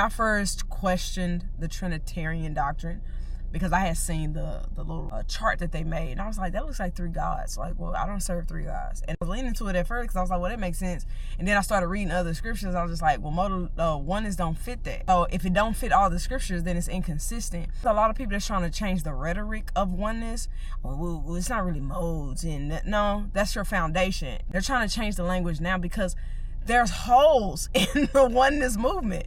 I first questioned the Trinitarian doctrine, because I had seen the little chart that they made, and I was like, that looks like three gods. Like, well, I don't serve three gods. And I was leaning to it at first because I was like, well, that makes sense. And then I started reading other scriptures. I was just like, well, oneness don't fit that. So if it don't fit all the scriptures, then it's inconsistent. A lot of people that's trying to change the rhetoric of oneness. Well, it's not really modes, and no, that's your foundation. They're trying to change the language now because there's holes in the oneness movement.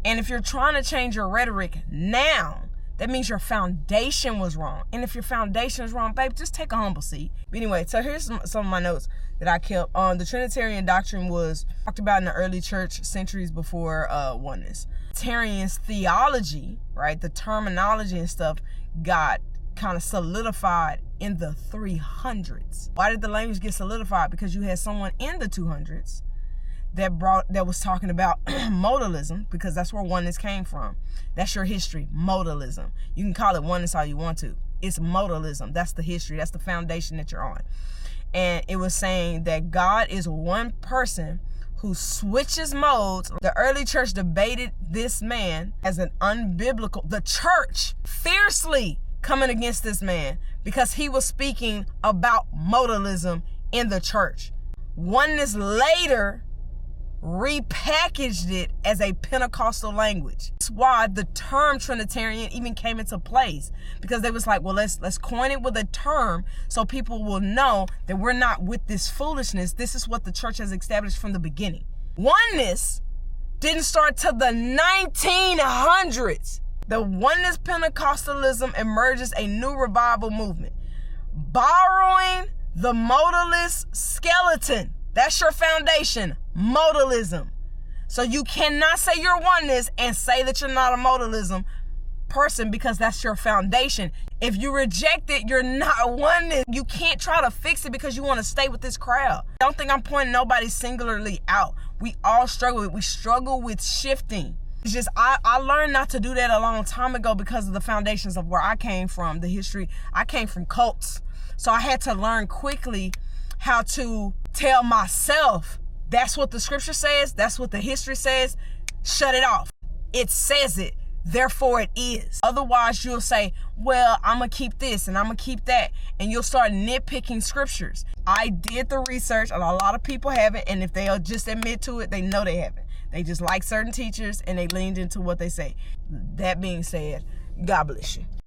And if you're trying to change your rhetoric now, that means your foundation was wrong. And if your foundation is wrong, babe, just take a humble seat. But anyway, so here's some of my notes that I kept. The Trinitarian doctrine was talked about in the early church centuries before oneness. Trinitarian's theology, right, the terminology and stuff, got kind of solidified in the 300s. Why did the language get solidified? Because you had someone in the 200s that was talking about modalism, because that's where oneness came from. That's your history, modalism. You can call it oneness all you want to. It's modalism. That's the history. That's the foundation that you're on. And it was saying that God is one person who switches modes. The early church debated this man as an unbiblical. The church fiercely coming against this man because he was speaking about modalism in the church. Oneness later repackaged it as a Pentecostal language. That's why the term Trinitarian even came into place, because they was like, well, let's coin it with a term so people will know that we're not with this foolishness. This is what the church has established from the beginning. Oneness didn't start till the 1900s. The oneness Pentecostalism emerges a new revival movement, borrowing the modalist skeleton. That's your foundation, modalism. So you cannot say you're oneness and say that you're not a modalism person, because that's your foundation. If you reject it, you're not oneness. You can't try to fix it because you want to stay with this crowd. I don't think I'm pointing nobody singularly out. We all struggle. We struggle with shifting. It's just I learned not to do that a long time ago because of the foundations of where I came from, the history. I came from cults. So I had to learn quickly how to tell myself, that's what the scripture says, that's what the history says, shut it off. It says it, therefore it is. Otherwise you'll say, well, I'm gonna keep this and I'm gonna keep that, and you'll start nitpicking scriptures. I did the research, and a lot of people haven't, and if they'll just admit to it, they know they haven't. They just like certain teachers and they leaned into what they say. That being said, God bless you.